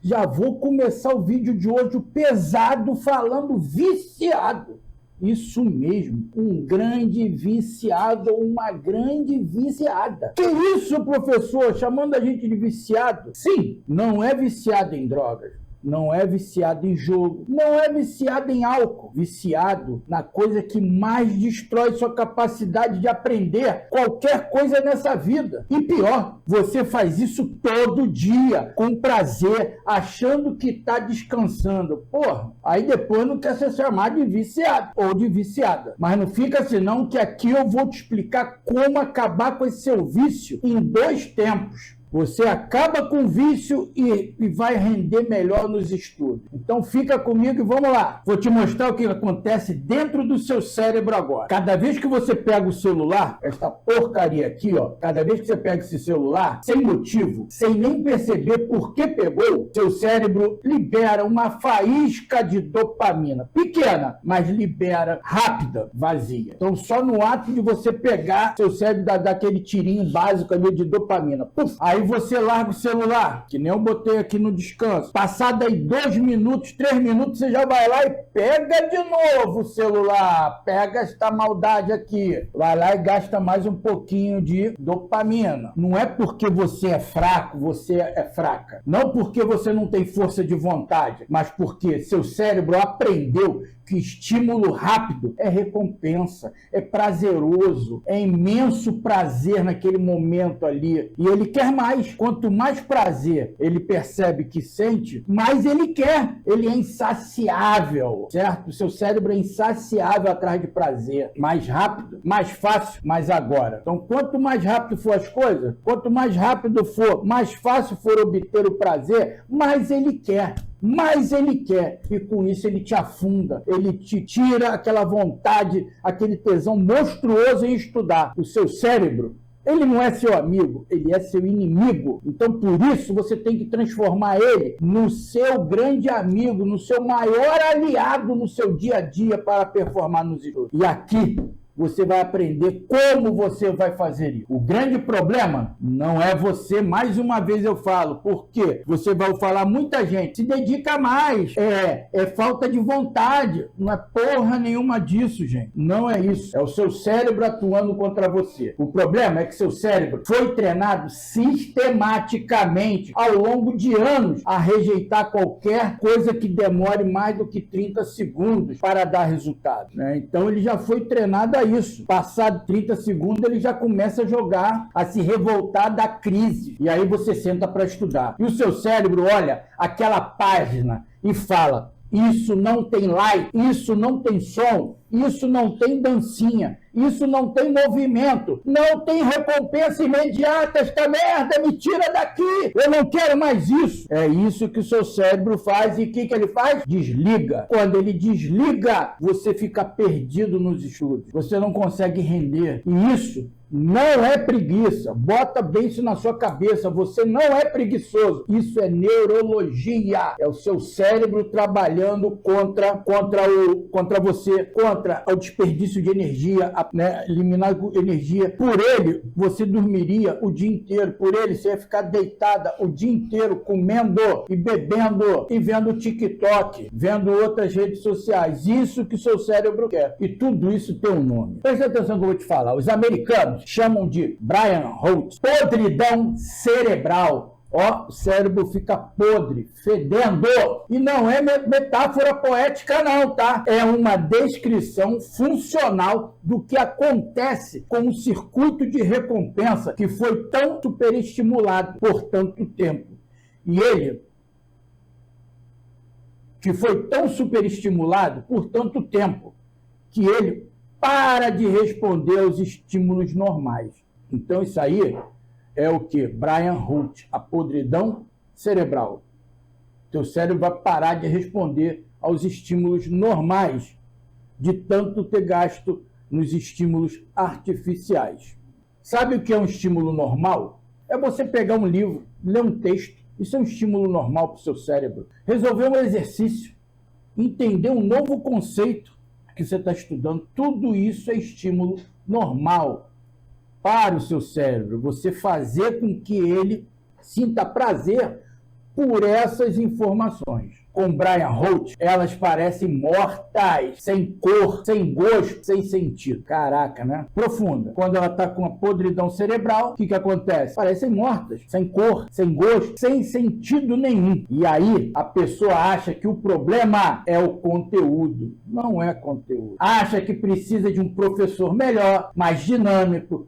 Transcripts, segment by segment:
Já vou começar o vídeo de hoje pesado falando viciado. Isso mesmo, um grande viciado ou uma grande viciada. Que isso, professor? Chamando a gente de viciado? Sim, não é viciado em drogas. Não é viciado em jogo, não é viciado em álcool, viciado na coisa que mais destrói sua capacidade de aprender qualquer coisa nessa vida. E pior, você faz isso todo dia, com prazer, achando que está descansando. Porra, aí depois não quer ser chamado de viciado ou de viciada. Mas não fica assim não, que aqui eu vou te explicar como acabar com esse seu vício em 2 tempos. Você acaba com o vício e vai render melhor nos estudos. Então fica comigo e vamos lá. Vou te mostrar o que acontece dentro do seu cérebro agora. Cada vez que você pega o celular, esta porcaria aqui, ó, cada vez que você pega esse celular, sem motivo, sem nem perceber por que pegou, seu cérebro libera uma faísca de dopamina. Pequena, mas libera rápida, vazia. Então só no ato de você pegar, seu cérebro dá aquele tirinho básico ali de dopamina. Puf, aí você larga o celular, que nem eu botei aqui no descanso. Passado aí 2 minutos, 3 minutos, você já vai lá e pega de novo o celular. Pega esta maldade aqui. Vai lá e gasta mais um pouquinho de dopamina. Não é porque você é fraco, você é fraca. Não porque você não tem força de vontade, mas porque seu cérebro aprendeu que estímulo rápido é recompensa, é prazeroso, é imenso prazer naquele momento ali. E ele quer mais. Quanto mais prazer ele percebe que sente, mais ele quer. Ele é insaciável, certo? O seu cérebro é insaciável atrás de prazer. Mais rápido, mais fácil, mais agora. Então, quanto mais rápido for as coisas, quanto mais rápido for, mais fácil for obter o prazer, mais ele quer. Mas ele quer, e com isso ele te afunda, ele te tira aquela vontade, aquele tesão monstruoso em estudar. O seu cérebro, ele não é seu amigo, ele é seu inimigo. Então, por isso, você tem que transformar ele no seu grande amigo, no seu maior aliado no seu dia a dia para performar nos estudos. E aqui você vai aprender como você vai fazer isso. O grande problema não é você, mais uma vez eu falo, porque você vai falar, muita gente se dedica mais, é falta de vontade, não é porra nenhuma disso, gente. Não é isso, é o seu cérebro atuando contra você. O problema é que seu cérebro foi treinado sistematicamente ao longo de anos a rejeitar qualquer coisa que demore mais do que 30 segundos para dar resultado, né? Então ele já foi treinado a isso. Passado 30 segundos, ele já começa a jogar, a se revoltar da crise. E aí você senta para estudar. E o seu cérebro olha aquela página e fala: isso não tem like, isso não tem som, isso não tem dancinha, isso não tem movimento, não tem recompensa imediata, esta merda me tira daqui, eu não quero mais isso. É isso que o seu cérebro faz. E o que ele faz? Desliga. Quando ele desliga, você fica perdido nos estudos, você não consegue render. E isso não é preguiça. Bota bem isso na sua cabeça. Você não é preguiçoso. Isso é neurologia. É o seu cérebro trabalhando contra você, contra o desperdício de energia, né? Eliminar energia. Por ele, você dormiria o dia inteiro. Por ele, você ia ficar deitada o dia inteiro comendo e bebendo e vendo TikTok, vendo outras redes sociais. Isso que o seu cérebro quer. E tudo isso tem um nome. Presta atenção que eu vou te falar. Os americanos chamam de Brian Holt, podridão cerebral. Ó, o cérebro fica podre, fedendo. E não é metáfora poética não, tá? É uma descrição funcional do que acontece com o circuito de recompensa que foi tão superestimulado por tanto tempo. E ele, que foi tão superestimulado por tanto tempo, que ele para de responder aos estímulos normais. Então isso aí é o que? Brian Holt, a podridão cerebral. Teu cérebro vai parar de responder aos estímulos normais, de tanto ter gasto nos estímulos artificiais. Sabe o que é um estímulo normal? É você pegar um livro, ler um texto. Isso é um estímulo normal para o seu cérebro. Resolver um exercício, entender um novo conceito que você está estudando, tudo isso é estímulo normal para o seu cérebro. Você fazer com que ele sinta prazer por essas informações. Com Brian Holt, elas parecem mortas, sem cor, sem gosto, sem sentido. Caraca, né? Profunda. Quando ela tá com a podridão cerebral, o que acontece? Parecem mortas, sem cor, sem gosto, sem sentido nenhum. E aí, a pessoa acha que o problema é o conteúdo. Não é conteúdo. Acha que precisa de um professor melhor, mais dinâmico,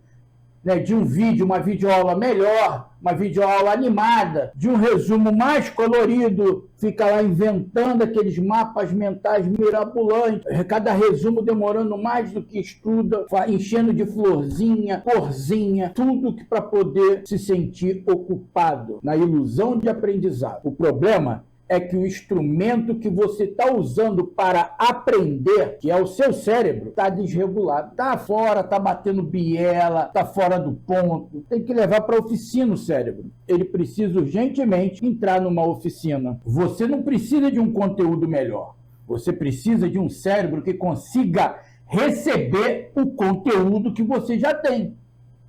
né, de um vídeo, uma videoaula melhor, uma videoaula animada, de um resumo mais colorido, fica lá inventando aqueles mapas mentais mirabolantes, cada resumo demorando mais do que estuda, enchendo de florzinha, corzinha, tudo que para poder se sentir ocupado na ilusão de aprendizado. O problema é que o instrumento que você está usando para aprender, que é o seu cérebro, está desregulado. Está fora, está batendo biela, está fora do ponto. Tem que levar para a oficina o cérebro. Ele precisa urgentemente entrar numa oficina. Você não precisa de um conteúdo melhor. Você precisa de um cérebro que consiga receber o conteúdo que você já tem.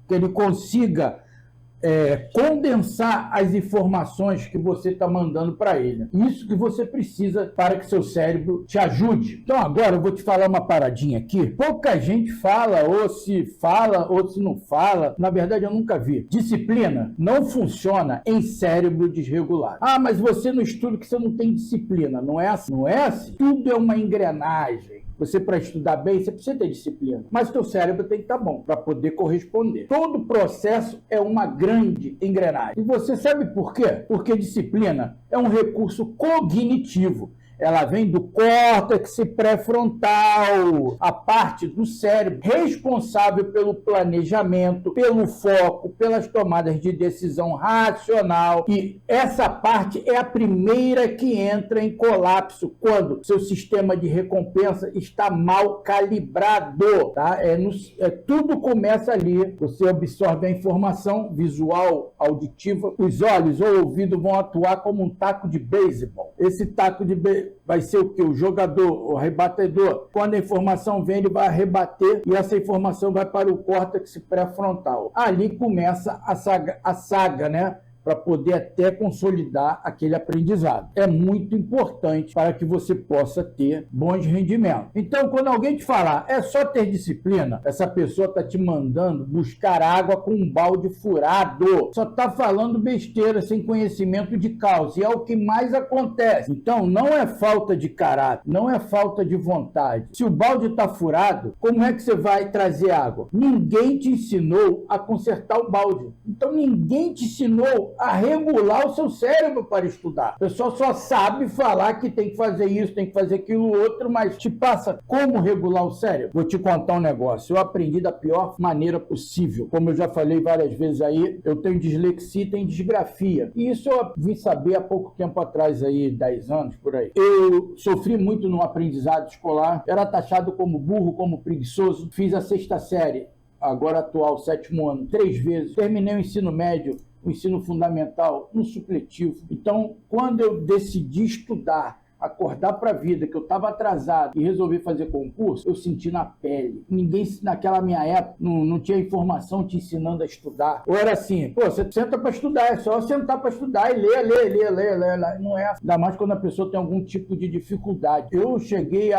Que ele consiga condensar as informações que você está mandando para ele. Isso que você precisa para que seu cérebro te ajude. Então agora eu vou te falar uma paradinha aqui. Pouca gente fala, ou se não fala. Na verdade eu nunca vi. Disciplina não funciona em cérebro desregulado. Ah, mas você não estuda que você não tem disciplina. Não é assim. Não é assim. Tudo é uma engrenagem. Você, para estudar bem, você precisa ter disciplina. Mas o teu cérebro tem que estar bom para poder corresponder. Todo processo é uma grande engrenagem. E você sabe por quê? Porque disciplina é um recurso cognitivo. Ela vem do córtex pré-frontal, a parte do cérebro responsável pelo planejamento, pelo foco, pelas tomadas de decisão racional. E essa parte é a primeira que entra em colapso quando seu sistema de recompensa está mal calibrado. Tá? Tudo começa ali. Você absorve a informação visual, auditiva. Os olhos ou o ouvido vão atuar como um taco de beisebol. Esse taco de beisebol vai ser o que? O jogador, o rebatedor. Quando a informação vem, ele vai rebater e essa informação vai para o córtex pré-frontal. Ali começa a saga, né? Para poder até consolidar aquele aprendizado. É muito importante para que você possa ter bons rendimentos. Então, quando alguém te falar, é só ter disciplina, essa pessoa está te mandando buscar água com um balde furado. Só está falando besteira, sem conhecimento de causa. E é o que mais acontece. Então, não é falta de caráter, não é falta de vontade. Se o balde está furado, como é que você vai trazer água? Ninguém te ensinou a consertar o balde. Então, ninguém te ensinou a regular o seu cérebro para estudar. O pessoal só sabe falar que tem que fazer isso, tem que fazer aquilo outro, mas te passa como regular o cérebro. Vou te contar um negócio. Eu aprendi da pior maneira possível. Como eu já falei várias vezes aí, eu tenho dislexia e tenho disgrafia. E isso eu vim saber há pouco tempo atrás aí, 10 anos, por aí. Eu sofri muito no aprendizado escolar, era taxado como burro, como preguiçoso. Fiz a 6ª série, agora atual, 7º ano, 3 vezes. Terminei o ensino médio, o ensino fundamental, no supletivo. Então, quando eu decidi estudar, acordar para a vida, que eu estava atrasado e resolvi fazer concurso, eu senti na pele. Ninguém, naquela minha época, não tinha informação te ensinando a estudar. Ou era assim, pô, você senta para estudar, é só sentar para estudar e ler. Não é assim. Ainda mais quando a pessoa tem algum tipo de dificuldade. Eu cheguei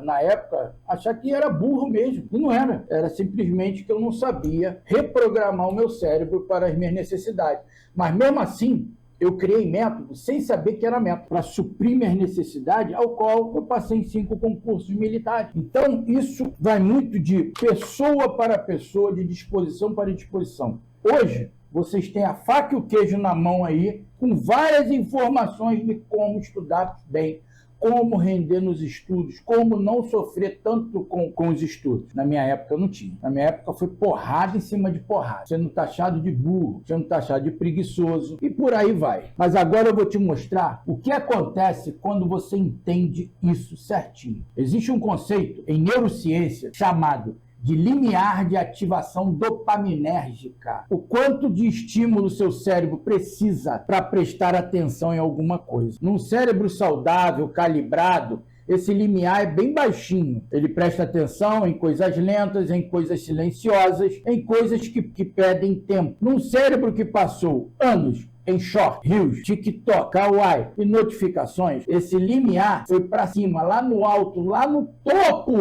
na época, achar que era burro mesmo. E não era. Era simplesmente que eu não sabia reprogramar o meu cérebro para as minhas necessidades. Mas mesmo assim, eu criei métodos sem saber que era método, para suprir minhas necessidades, ao qual eu passei em 5 concursos militares. Então, isso vai muito de pessoa para pessoa, de disposição para disposição. Hoje, vocês têm a faca e o queijo na mão aí, com várias informações de como estudar bem, como render nos estudos, como não sofrer tanto com os estudos. Na minha época eu não tinha. Na minha época foi porrada em cima de porrada. Sendo taxado de burro, sendo taxado de preguiçoso e por aí vai. Mas agora eu vou te mostrar o que acontece quando você entende isso certinho. Existe um conceito em neurociência chamado de limiar de ativação dopaminérgica. O quanto de estímulo seu cérebro precisa para prestar atenção em alguma coisa. Num cérebro saudável, calibrado, esse limiar é bem baixinho. Ele presta atenção em coisas lentas, em coisas silenciosas, em coisas que pedem tempo. Num cérebro que passou anos em short, reels, TikTok, Kawaii e notificações, esse limiar foi para cima, lá no alto, lá no topo,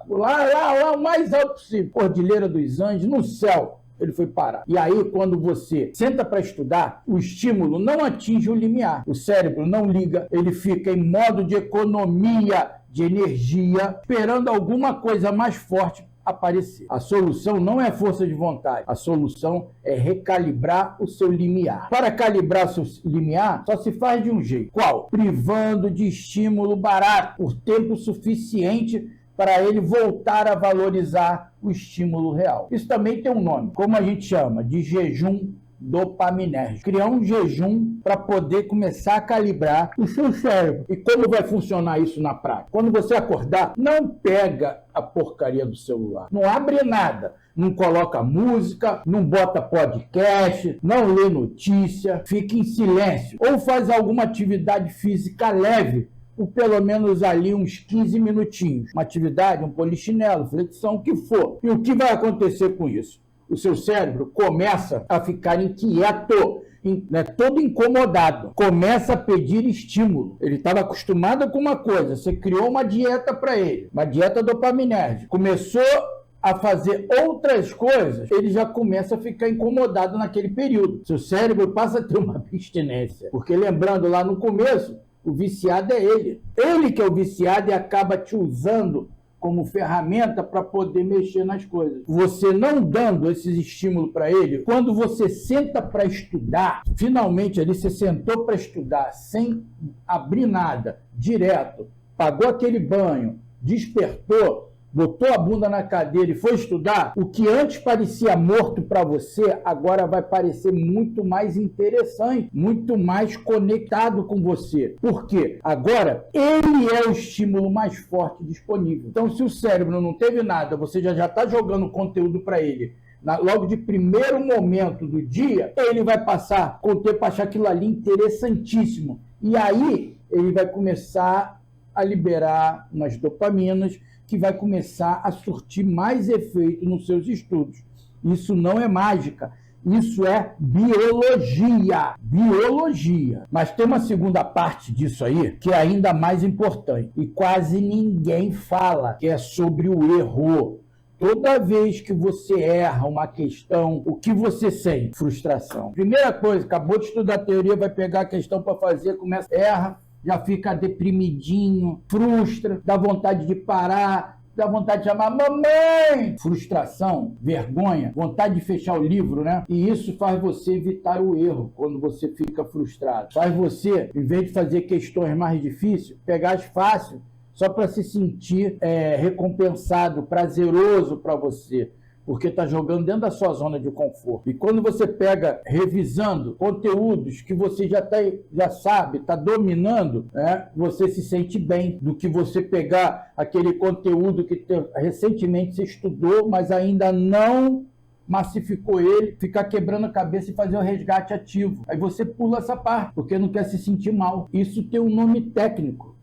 lá o mais alto possível, Cordilheira dos Andes, no céu. Ele foi parar. E aí, quando você senta para estudar, o estímulo não atinge o limiar. O cérebro não liga, ele fica em modo de economia de energia, esperando alguma coisa mais forte aparecer. A solução não é força de vontade, a solução é recalibrar o seu limiar. Para calibrar seu limiar, só se faz de um jeito. Qual? Privando de estímulo barato por tempo suficiente para ele voltar a valorizar o estímulo real. Isso também tem um nome, como a gente chama, de jejum dopaminérgico. Criar um jejum para poder começar a calibrar o seu cérebro. E como vai funcionar isso na prática? Quando você acordar, não pega a porcaria do celular, não abre nada, não coloca música, não bota podcast, não lê notícia, fica em silêncio, ou faz alguma atividade física leve, por pelo menos ali uns 15 minutinhos. Uma atividade, um polichinelo, flexão, o que for. E o que vai acontecer com isso? O seu cérebro começa a ficar inquieto, todo incomodado, começa a pedir estímulo. Ele estava acostumado com uma coisa, você criou uma dieta para ele, uma dieta dopaminérgica. Começou a fazer outras coisas, ele já começa a ficar incomodado naquele período. Seu cérebro passa a ter uma abstinência. Porque lembrando lá no começo, o viciado é ele. Ele que é o viciado e acaba te usando como ferramenta para poder mexer nas coisas. Você não dando esses estímulos para ele, quando você senta para estudar, finalmente ali você sentou para estudar sem abrir nada, direto, pagou aquele banho, despertou, botou a bunda na cadeira e foi estudar, o que antes parecia morto para você, agora vai parecer muito mais interessante, muito mais conectado com você. Por quê? Agora, ele é o estímulo mais forte disponível. Então, se o cérebro não teve nada, você já está jogando conteúdo para ele, logo de primeiro momento do dia, ele vai passar com o tempo a achar aquilo ali interessantíssimo. E aí, ele vai começar a liberar umas dopaminas, que vai começar a surtir mais efeito nos seus estudos. Isso não é mágica, isso é biologia. Biologia. Mas tem uma segunda parte disso aí, que é ainda mais importante, e quase ninguém fala, que é sobre o erro. Toda vez que você erra uma questão, o que você sente? Frustração. Primeira coisa, acabou de estudar teoria, vai pegar a questão para fazer, começa, erra, já fica deprimidinho, frustra, dá vontade de parar, dá vontade de chamar mamãe. Frustração, vergonha, vontade de fechar o livro, né? E isso faz você evitar o erro quando você fica frustrado. Faz você, em vez de fazer questões mais difíceis, pegar as fáceis, só para se sentir recompensado, prazeroso para você. Porque está jogando dentro da sua zona de conforto. E quando você pega revisando conteúdos que você já sabe, está dominando, né, você se sente bem do que você pegar aquele conteúdo que recentemente você estudou, mas ainda não massificou ele, ficar quebrando a cabeça e fazer o resgate ativo. Aí você pula essa parte, porque não quer se sentir mal. Isso tem um nome técnico: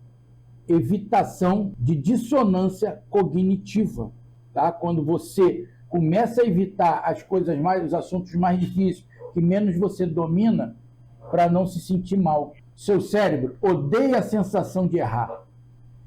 evitação de dissonância cognitiva. Tá? Quando você começa a evitar as coisas os assuntos mais difíceis, que menos você domina, para não se sentir mal. Seu cérebro odeia a sensação de errar.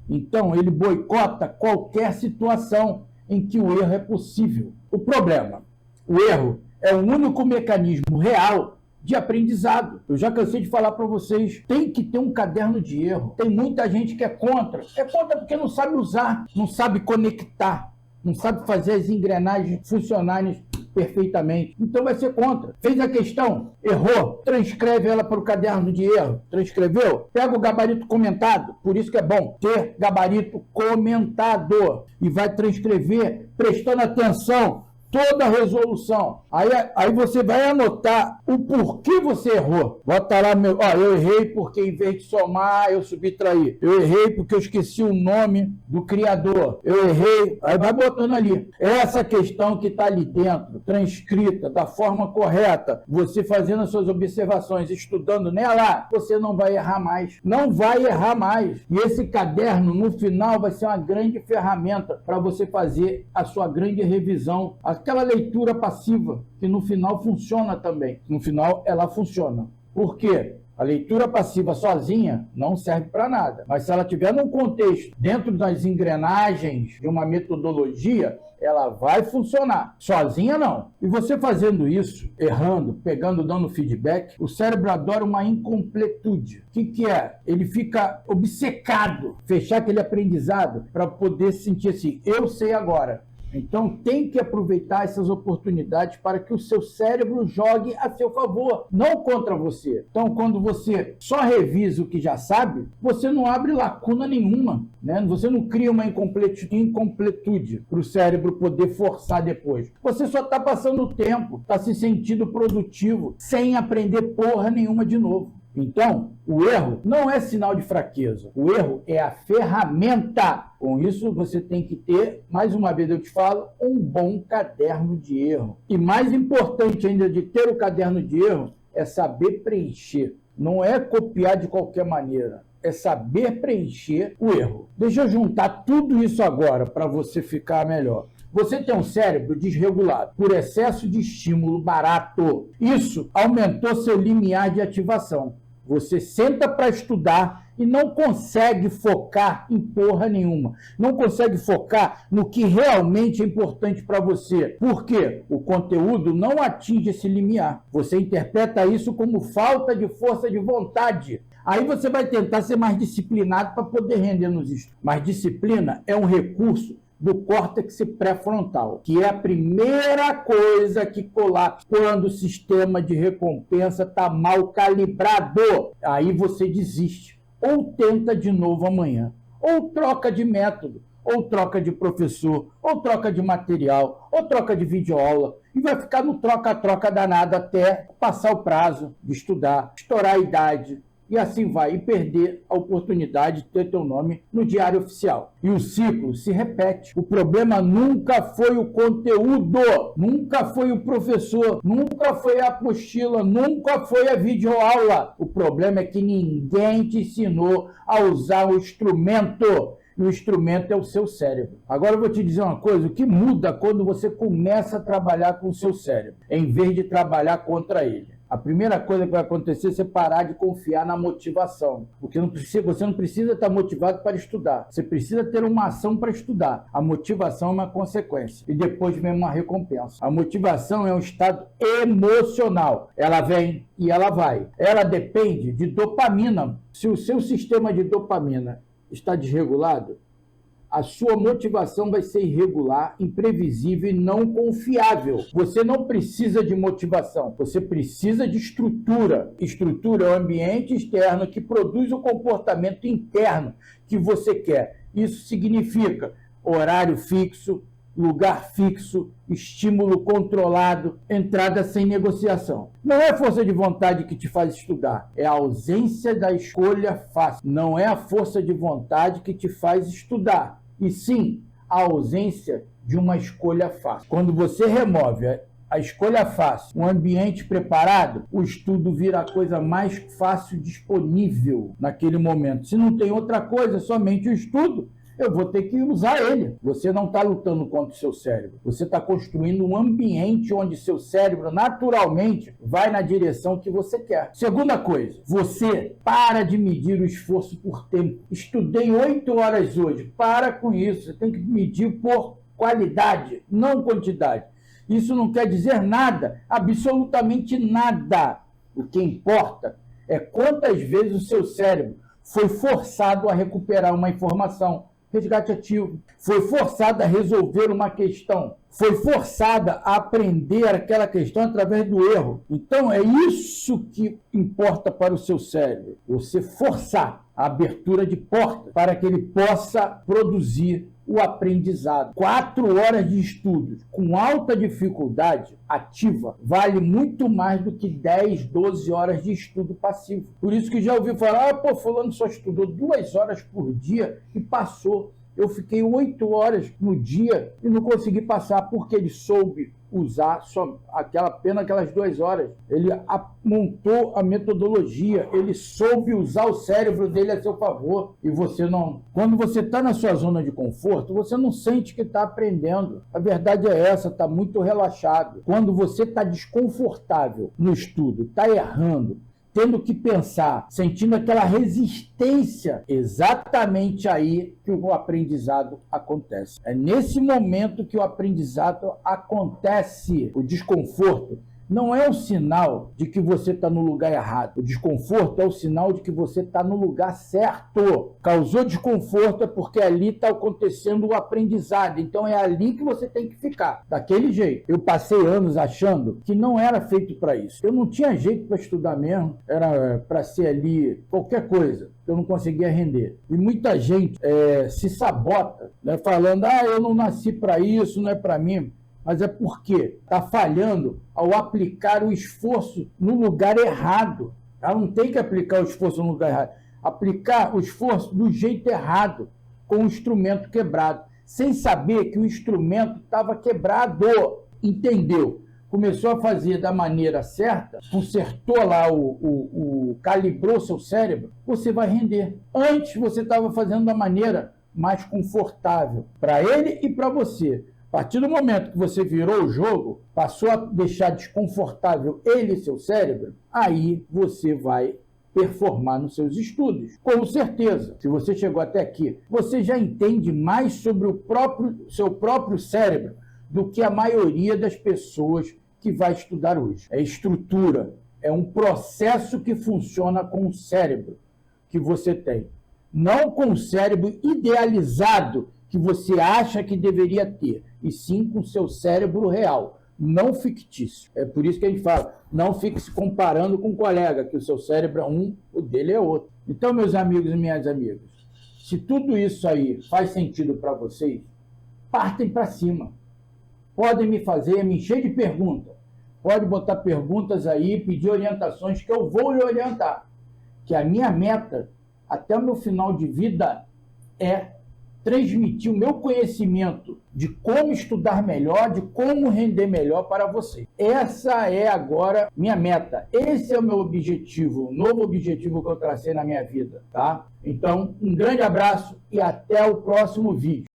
Então, ele boicota qualquer situação em que o erro é possível. O problema, o erro é o único mecanismo real de aprendizado. Eu já cansei de falar para vocês, tem que ter um caderno de erro. Tem muita gente que é contra. É contra porque não sabe usar, não sabe conectar, não sabe fazer as engrenagens funcionarem perfeitamente. Então vai ser contra. Fez a questão, errou, transcreve ela para o caderno de erro. Transcreveu? Pega o gabarito comentado. Por isso que é bom ter gabarito comentado. E vai transcrever prestando atenção toda a resolução. Aí você vai anotar o porquê você errou. Bota lá, eu errei porque em vez de somar, eu subtraí. Eu errei porque eu esqueci o nome do criador. Eu errei. Aí vai botando ali. Essa questão que está ali dentro, transcrita da forma correta, você fazendo as suas observações, estudando nela, você não vai errar mais. Não vai errar mais. E esse caderno, no final, vai ser uma grande ferramenta para você fazer a sua grande revisão. Aquela leitura passiva, que no final funciona também. No final, ela funciona. Por quê? A leitura passiva sozinha não serve para nada, mas se ela tiver num contexto, dentro das engrenagens de uma metodologia, ela vai funcionar. Sozinha, não. E você fazendo isso, errando, pegando, dando feedback, o cérebro adora uma incompletude. O que é? Ele fica obcecado, fechar aquele aprendizado para poder sentir assim, eu sei agora. Então, tem que aproveitar essas oportunidades para que o seu cérebro jogue a seu favor, não contra você. Então, quando você só revisa o que já sabe, você não abre lacuna nenhuma, né? Você não cria uma incompletude para o cérebro poder forçar depois. Você só está passando tempo, está se sentindo produtivo, sem aprender porra nenhuma de novo. Então, o erro não é sinal de fraqueza. O erro é a ferramenta. Com isso, você tem que ter, mais uma vez eu te falo, um bom caderno de erro. E mais importante ainda de ter o caderno de erro é saber preencher. Não é copiar de qualquer maneira. É saber preencher o erro. Deixa eu juntar tudo isso agora para você ficar melhor. Você tem um cérebro desregulado por excesso de estímulo barato. Isso aumentou seu limiar de ativação. Você senta para estudar e não consegue focar em porra nenhuma. Não consegue focar no que realmente é importante para você. Por quê? O conteúdo não atinge esse limiar. Você interpreta isso como falta de força de vontade. Aí você vai tentar ser mais disciplinado para poder render nos estudos. Mas disciplina é um recurso do córtex pré-frontal, que é a primeira coisa que colapsa quando o sistema de recompensa está mal calibrado. Aí você desiste, ou tenta de novo amanhã, ou troca de método, ou troca de professor, ou troca de material, ou troca de videoaula, e vai ficar no troca-troca danado até passar o prazo de estudar, estourar a idade, e assim vai, e perder a oportunidade de ter teu nome no diário oficial. E o ciclo se repete. O problema nunca foi o conteúdo, nunca foi o professor, nunca foi a apostila, nunca foi a videoaula. O problema é que ninguém te ensinou a usar o instrumento. E o instrumento é o seu cérebro. Agora eu vou te dizer uma coisa, o que muda quando você começa a trabalhar com o seu cérebro, em vez de trabalhar contra ele? A primeira coisa que vai acontecer é você parar de confiar na motivação. Porque você não precisa estar motivado para estudar. Você precisa ter uma ação para estudar. A motivação é uma consequência. E depois vem uma recompensa. A motivação é um estado emocional. Ela vem e ela vai. Ela depende de dopamina. Se o seu sistema de dopamina está desregulado, a sua motivação vai ser irregular, imprevisível e não confiável. Você não precisa de motivação, você precisa de estrutura. Estrutura é o ambiente externo que produz o comportamento interno que você quer. Isso significa horário fixo, lugar fixo, estímulo controlado, entrada sem negociação. Não é a força de vontade que te faz estudar, é a ausência da escolha fácil. Não é a força de vontade que te faz estudar, e sim a ausência de uma escolha fácil. Quando você remove a escolha fácil, um ambiente preparado, o estudo vira a coisa mais fácil disponível naquele momento. Se não tem outra coisa, somente o estudo, eu vou ter que usar ele. Você não está lutando contra o seu cérebro. Você está construindo um ambiente onde seu cérebro naturalmente vai na direção que você quer. Segunda coisa, você para de medir o esforço por tempo. Estudei 8 horas hoje. Para com isso. Você tem que medir por qualidade, não quantidade. Isso não quer dizer nada, absolutamente nada. O que importa é quantas vezes o seu cérebro foi forçado a recuperar uma informação. Resgate ativo. Foi forçada a resolver uma questão. Foi forçada a aprender aquela questão através do erro. Então, é isso que importa para o seu cérebro. Você forçar a abertura de portas para que ele possa produzir o aprendizado. 4 horas de estudos com alta dificuldade ativa vale muito mais do que 10, 12 horas de estudo passivo. Por isso que já ouvi falar, fulano só estudou 2 horas por dia e passou. Eu fiquei 8 horas no dia e não consegui passar porque ele soube usar só apenas aquelas 2 horas. Ele montou a metodologia, ele soube usar o cérebro dele a seu favor. E você não... Quando você está na sua zona de conforto, você não sente que está aprendendo. A verdade é essa, está muito relaxado. Quando você está desconfortável no estudo, está errando, tendo que pensar, sentindo aquela resistência, exatamente aí que o aprendizado acontece. É nesse momento que o aprendizado acontece. O desconforto não é um sinal de que você está no lugar errado. O desconforto é o sinal de que você está no lugar certo. Causou desconforto é porque ali está acontecendo o aprendizado. Então é ali que você tem que ficar, daquele jeito. Eu passei anos achando que não era feito para isso. Eu não tinha jeito para estudar mesmo. Era para ser ali qualquer coisa. Eu não conseguia render. E muita gente se sabota, né, falando, eu não nasci para isso, não é para mim. Mas é porque está falhando ao aplicar o esforço no lugar errado. Ela não tem que aplicar o esforço no lugar errado. Aplicar o esforço do jeito errado, com o instrumento quebrado, sem saber que o instrumento estava quebrado. Entendeu? Começou a fazer da maneira certa, consertou lá, calibrou seu cérebro, você vai render. Antes você estava fazendo da maneira mais confortável para ele e para você. A partir do momento que você virou o jogo, passou a deixar desconfortável ele e seu cérebro, aí você vai performar nos seus estudos. Com certeza, se você chegou até aqui, você já entende mais sobre o seu próprio cérebro do que a maioria das pessoas que vai estudar hoje. É estrutura, é um processo que funciona com o cérebro que você tem. Não com o cérebro idealizado que você acha que deveria ter, e sim com o seu cérebro real, não fictício. É por isso que a gente fala, não fique se comparando com um colega, que o seu cérebro é um, o dele é outro. Então, meus amigos e minhas amigas, se tudo isso aí faz sentido para vocês, partem para cima. Podem me encher de perguntas. Pode botar perguntas aí, pedir orientações, que eu vou lhe orientar. Que a minha meta, até o meu final de vida, é transmitir o meu conhecimento de como estudar melhor, de como render melhor para você. Essa é agora minha meta. Esse é o meu objetivo, o novo objetivo que eu tracei na minha vida, tá? Então, um grande abraço e até o próximo vídeo.